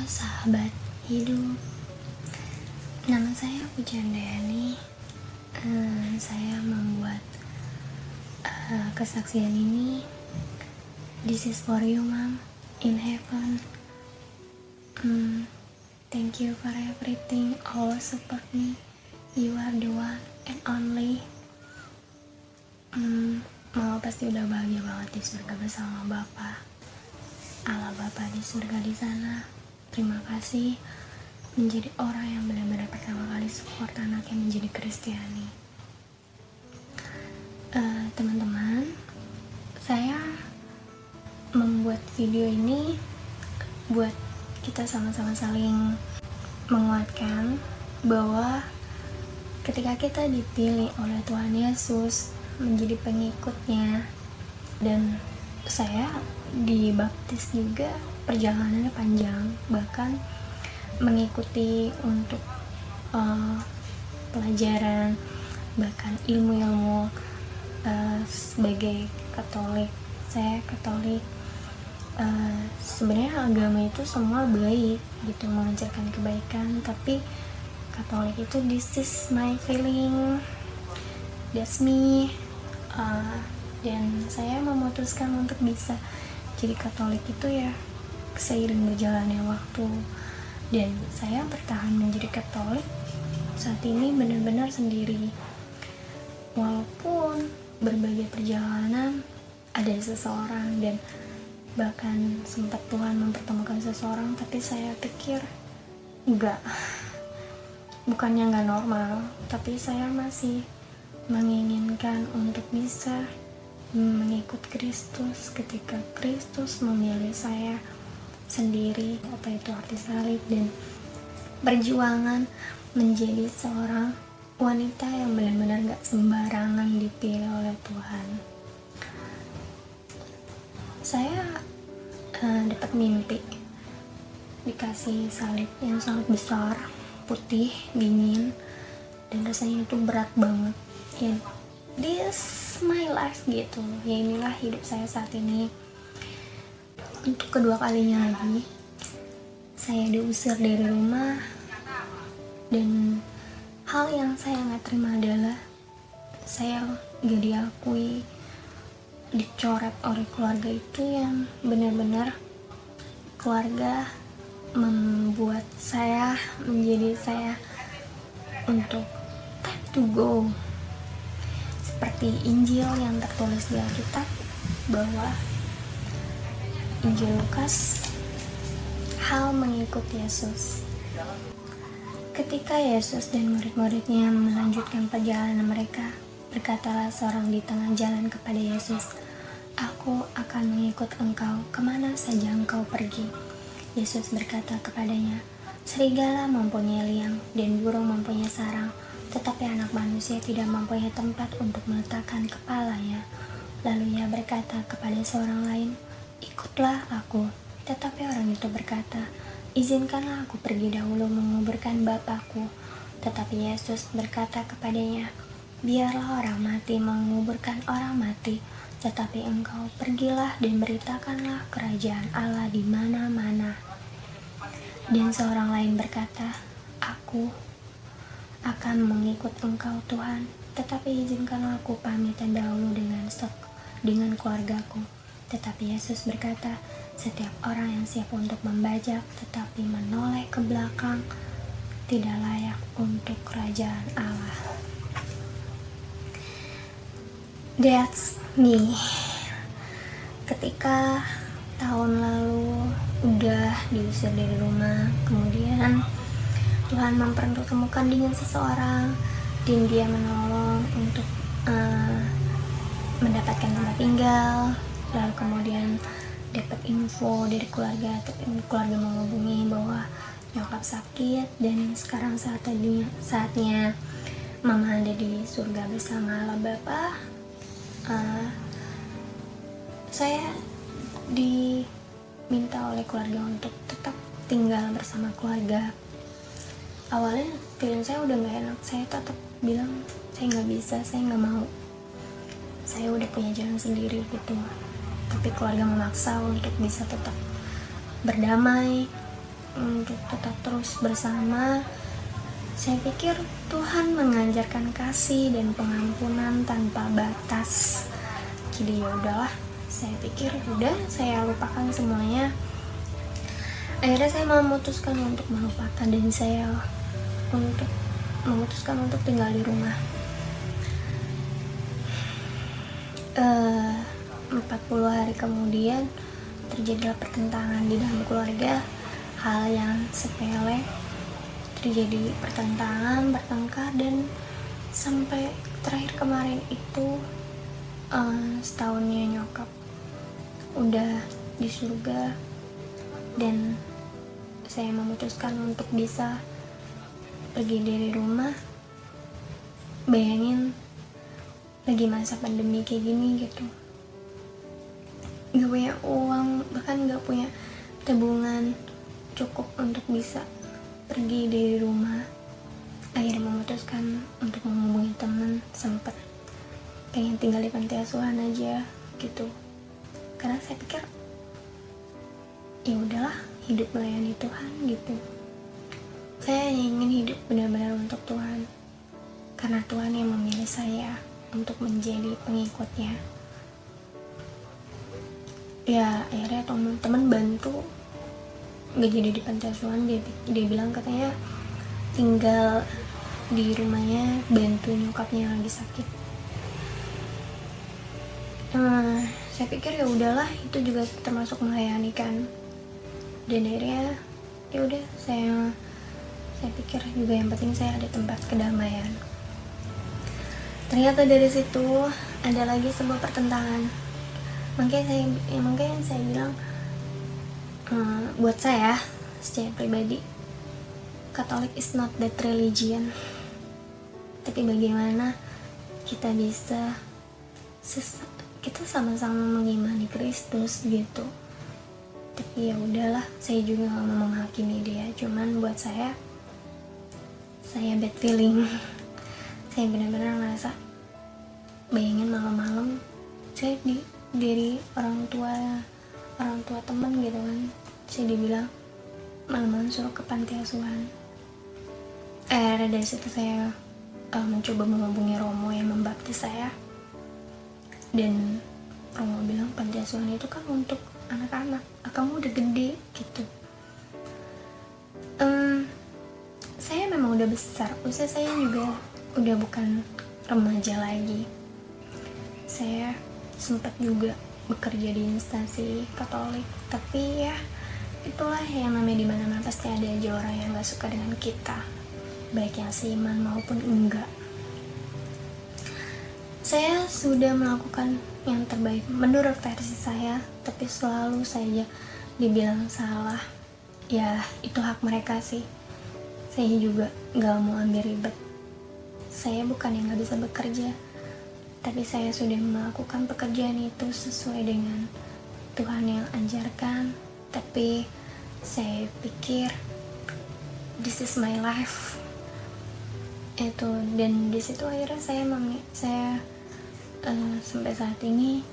sahabat hidup. Nama saya Pujandayani. Saya membuat kesaksian ini. This is for you, Mom, in heaven. Thank you for everything. Always support me. You are the one and only. Mama pasti udah bahagia banget di surga bersama Bapa. Allah Bapa di surga di sana. Terima kasih menjadi orang yang benar-benar pertama kali support anaknya menjadi Kristiani. Teman-teman, saya membuat video ini buat kita sama-sama saling menguatkan bahwa ketika kita dipilih oleh Tuhan Yesus menjadi pengikutnya, dan saya dibaptis juga, perjalanannya panjang, bahkan mengikuti untuk pelajaran, bahkan ilmu-ilmu sebagai Katolik. Saya Katolik. Sebenarnya agama itu semua baik gitu, mengajarkan kebaikan, tapi Katolik itu this is my feeling, that's me. Dan saya memutuskan untuk bisa jadi Katolik itu ya seiring berjalannya waktu, dan saya bertahan menjadi Katolik saat ini benar-benar sendiri. Walaupun berbagai perjalanan ada seseorang, dan bahkan sempat Tuhan mempertemukan seseorang, tapi saya pikir bukannya nggak normal, tapi saya masih menginginkan untuk bisa mengikut Kristus ketika Kristus memilih saya sendiri. Apa itu arti salib dan perjuangan menjadi seorang wanita yang benar-benar gak sembarangan dipilih oleh Tuhan. Saya dapat mimpi dikasih salib yang sangat besar, putih, dingin, dan rasanya itu berat banget. Ya, this my life gitu. Ya, inilah hidup saya saat ini. Untuk kedua kalinya lagi saya diusir dari rumah, dan hal yang saya gak terima adalah saya gak diakui, dicoret oleh keluarga itu yang benar-benar keluarga membuat saya menjadi saya untuk time to go. Seperti Injil yang tertulis di Alkitab, bahwa Injil Lukas, hal mengikut Yesus. Ketika Yesus dan murid-muridnya melanjutkan perjalanan mereka, berkatalah seorang di tengah jalan kepada Yesus, "Aku akan mengikut engkau kemana saja engkau pergi." Yesus berkata kepadanya, "Serigala mempunyai liang dan burung mempunyai sarang, tetapi anak manusia tidak mempunyai tempat untuk meletakkan kepalanya." Lalu ia berkata kepada seorang lain, "Ikutlah aku." Tetapi orang itu berkata, "Izinkanlah aku pergi dahulu menguburkan Bapakku." Tetapi Yesus berkata kepadanya, "Biarlah orang mati menguburkan orang mati, tetapi engkau pergilah dan beritakanlah kerajaan Allah di mana-mana." Dan seorang lain berkata, "Aku akan mengikut engkau Tuhan, tetapi izinkanlah aku pamitan dahulu dengan keluargaku." Tetapi Yesus berkata, "Setiap orang yang siap untuk membajak tetapi menoleh ke belakang tidak layak untuk kerajaan Allah." That's me. Ketika tahun lalu udah diusir dari rumah, kemudian Tuhan mempertemukan dengan seseorang, dan dia menolong untuk mendapatkan tempat tinggal. Lalu kemudian dapat info dari keluarga menghubungi bahwa nyokap sakit, dan sekarang saatnya Mama ada di surga bersama Allah Bapa. Saya diminta oleh keluarga untuk tetap tinggal bersama keluarga. Awalnya feeling saya udah gak enak, saya tetap bilang saya gak bisa, saya gak mau, saya udah punya jalan sendiri gitu. Tapi keluarga memaksa untuk bisa tetap berdamai, untuk tetap terus bersama. Saya pikir Tuhan mengajarkan kasih dan pengampunan tanpa batas. Jadi ya udahlah, saya pikir udah, saya lupakan semuanya. Akhirnya saya memutuskan untuk melupakan, dan saya memutuskan untuk tinggal di rumah. 40 hari kemudian terjadilah pertentangan di dalam keluarga. Hal yang sepele, terjadi pertentangan, bertengkar, dan sampai terakhir kemarin itu setahunnya nyokap udah di surga, dan saya memutuskan untuk bisa pergi dari rumah. Bayangin lagi masa pandemi kayak gini gitu, gak punya uang, bahkan gak punya tabungan cukup untuk bisa pergi dari rumah. Akhirnya memutuskan untuk menghubungi teman, sempet pengen tinggal di panti asuhan aja gitu, karena saya pikir ya udahlah, hidup melayani Tuhan gitu. Saya ingin hidup benar-benar untuk Tuhan, karena Tuhan yang memilih saya untuk menjadi pengikutnya. Ya akhirnya teman-teman bantu nggak jadi di panti asuhan. Dia bilang katanya tinggal di rumahnya, bantu nyokapnya yang lagi sakit. Saya pikir ya udahlah, itu juga termasuk melayani kan. Dan akhirnya ya udah, saya pikir juga yang penting saya ada tempat kedamaian. Ternyata dari situ ada lagi sebuah pertentangan. Makanya saya bilang, buat saya secara pribadi, Katolik is not that religion, tapi bagaimana kita bisa kita sama-sama mengimani Kristus gitu. Tapi ya udahlah, saya juga gak mau menghakimi dia. Cuman buat saya bad feeling. Saya benar-benar ngerasa, bayangin malam-malam saya dari orang tua teman gitu kan, saya dibilang malam-malam suruh ke panti asuhan. Dari situ saya mencoba menghubungi Romo yang membaptis saya, dan Romo bilang panti asuhan itu kan untuk anak-anak, kamu udah gede gitu. Saya memang udah besar, usia saya juga udah bukan remaja lagi. Saya sempat juga bekerja di instansi Katolik, tapi ya itulah yang namanya di mana-mana pasti ada aja orang yang nggak suka dengan kita, baik yang seiman maupun enggak. Saya sudah melakukan yang terbaik menurut versi saya, tapi selalu saja dibilang salah. Ya itu hak mereka sih. Saya juga nggak mau ambil ribet. Saya bukan yang nggak bisa bekerja, tapi saya sudah melakukan pekerjaan itu sesuai dengan Tuhan yang ajarkan. Tapi saya pikir this is my life itu, dan di situ akhirnya saya sampai saat ini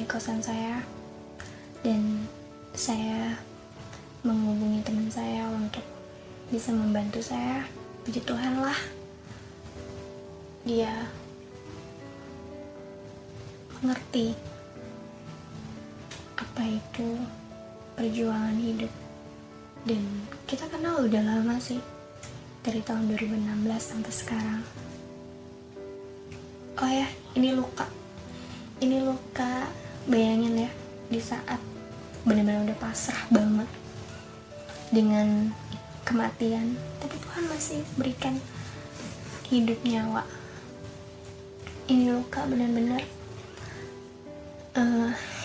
kosan saya, dan saya menghubungi teman saya untuk bisa membantu saya. Puji Tuhan lah, dia mengerti apa itu perjuangan hidup, dan kita kenal udah lama sih, dari tahun 2016 sampai sekarang. Oh ya, ini luka, bayangin ya, di saat benar-benar udah pasrah banget dengan kematian, tapi Tuhan masih berikan hidup, nyawa. Ini luka benar-benar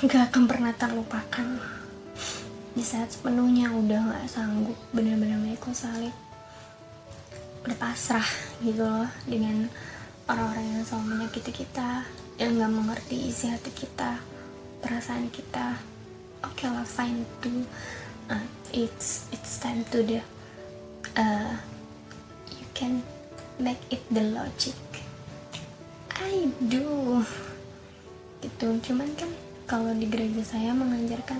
gak akan pernah terlupakan. Di saat sepenuhnya udah gak sanggup, benar-benar mengikut salib, udah pasrah gitu loh dengan orang-orang yang selalu menyakiti kita, yang gak mengerti isi hati kita, perasaan kita. Okay lah, fine too. It's time to the you can make it the logic. I do gitu. Cuman kan kalau di gereja saya mengajarkan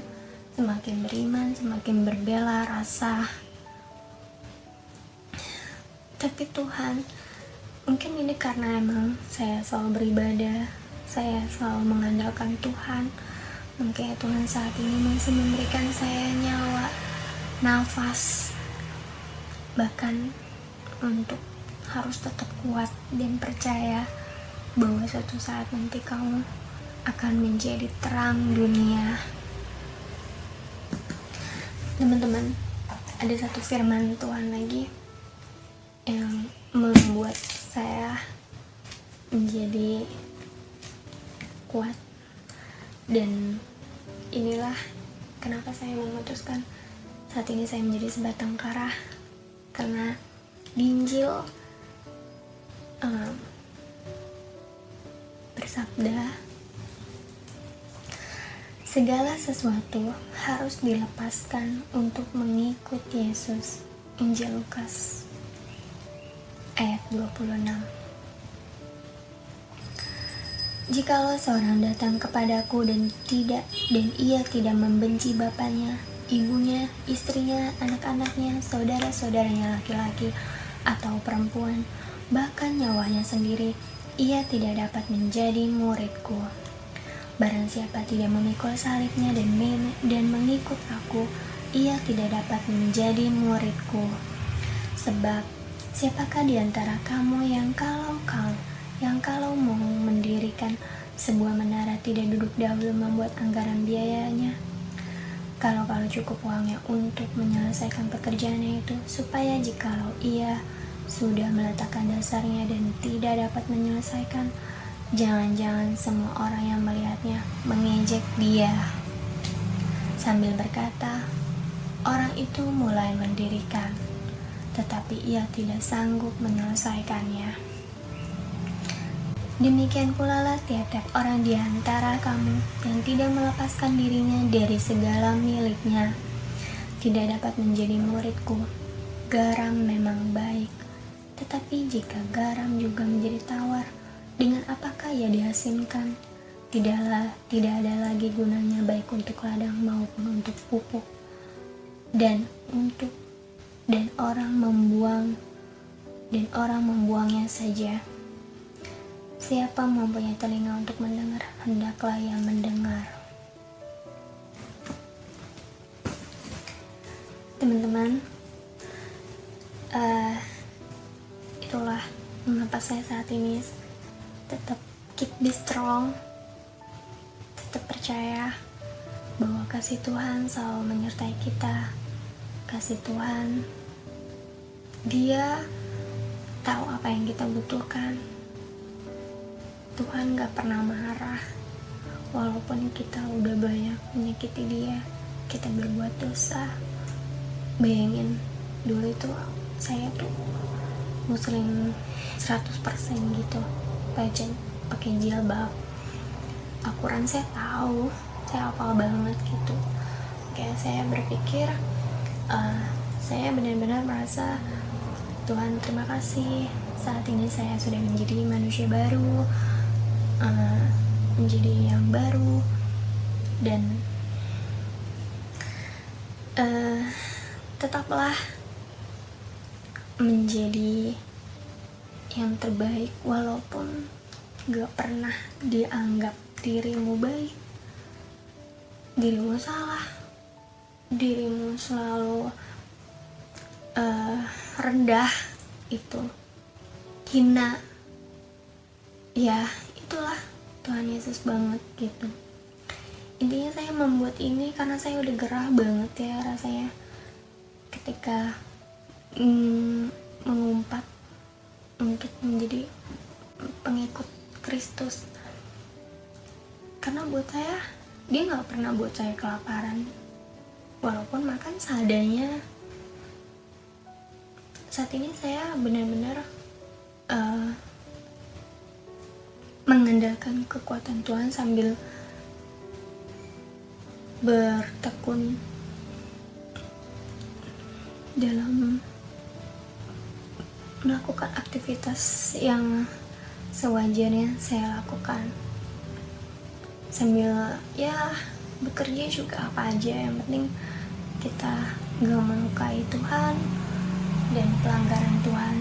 semakin beriman, semakin berbela rasa. Tapi Tuhan, mungkin ini karena emang saya selalu beribadah, saya selalu mengandalkan Tuhan. Mungkin Tuhan saat ini masih memberikan saya nyawa, nafas, bahkan untuk harus tetap kuat dan percaya bahwa suatu saat nanti kamu akan menjadi terang dunia. Teman-teman, ada satu firman Tuhan lagi yang membuat saya menjadi kuat, dan inilah kenapa saya memutuskan saat ini saya menjadi sebatang kara, karena di Injil bersabda, segala sesuatu harus dilepaskan untuk mengikut Yesus. Injil Lukas ayat 26. Jikalau seorang datang kepadaku dan ia tidak membenci bapaknya, ibunya, istrinya, anak-anaknya, saudara-saudaranya laki-laki atau perempuan, bahkan nyawanya sendiri, ia tidak dapat menjadi muridku. Barang siapa tidak memikul salibnya dan mengikut aku, ia tidak dapat menjadi muridku. Sebab siapakah di antara kamu yang kalau mau mendirikan sebuah menara tidak duduk dahulu membuat anggaran biayanya? Kalau cukup uangnya untuk menyelesaikan pekerjaannya itu, supaya jikalau ia sudah meletakkan dasarnya dan tidak dapat menyelesaikan, jangan-jangan semua orang yang melihatnya mengejek dia sambil berkata, orang itu mulai mendirikan, tetapi ia tidak sanggup menyelesaikannya. Demikian pula tiap-tiap orang di antara kamu yang tidak melepaskan dirinya dari segala miliknya tidak dapat menjadi muridku. Garam memang baik, tetapi jika garam juga menjadi tawar, dengan apakah ia diasinkan? Tidak ada lagi gunanya baik untuk ladang maupun untuk pupuk, dan orang membuangnya saja. Siapa mempunyai telinga untuk mendengar, hendaklah ia mendengar. Teman-teman, itulah mengapa saya saat ini tetap keep be strong, tetap percaya bahwa kasih Tuhan selalu menyertai kita. Kasih Tuhan, Dia tahu apa yang kita butuhkan. Tuhan gak pernah marah, walaupun kita udah banyak menyakiti Dia, kita berbuat dosa. Bayangin, dulu itu saya tuh muslim 100% gitu, pakai jilbab, Al-Quran saya tahu, saya hafal banget gitu. Kayak saya berpikir, saya benar-benar merasa, Tuhan terima kasih, saat ini saya sudah menjadi manusia baru, menjadi yang baru, dan tetaplah menjadi yang terbaik walaupun gak pernah dianggap dirimu baik, dirimu salah, dirimu selalu rendah, itu hina, ya itulah Tuhan Yesus banget gitu. Intinya saya membuat ini karena saya udah gerah banget ya rasanya ketika mengumpat untuk menjadi pengikut Kristus. Karena buat saya, Dia gak pernah buat saya kelaparan, walaupun makan seadanya. Saat ini saya benar-benar mengandalkan kekuatan Tuhan sambil bertekun dalam melakukan aktivitas yang sewajarnya saya lakukan, sambil ya bekerja juga apa aja, yang penting kita gak melukai Tuhan dan pelanggaran Tuhan.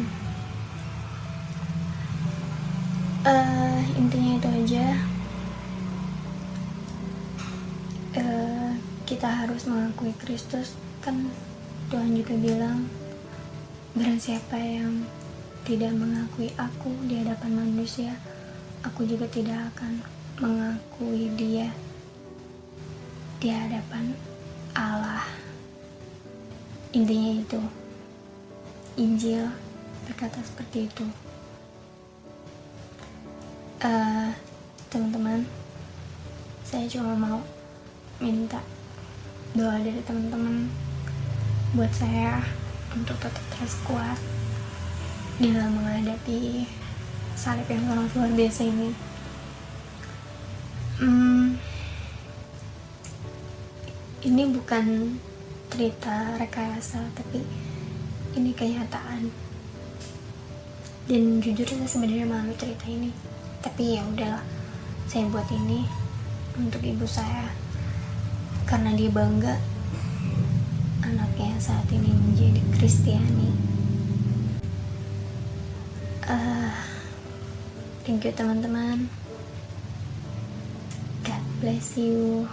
Intinya itu aja. Kita harus mengakui Kristus, kan Tuhan juga bilang, barang siapa yang tidak mengakui aku di hadapan manusia, aku juga tidak akan mengakui dia di hadapan Allah. Intinya itu, Injil berkata seperti itu. Teman-teman, saya cuma mau minta doa dari teman-teman buat saya untuk tetap terus kuat dalam menghadapi salib yang sangat luar biasa ini. Ini bukan cerita rekayasa, tapi ini kenyataan. Dan jujur saya sebenarnya malu cerita ini, tapi ya udahlah, saya buat ini untuk ibu saya karena dia bangga anaknya saat ini menjadi Kristiani. Thank you teman-teman. God bless you.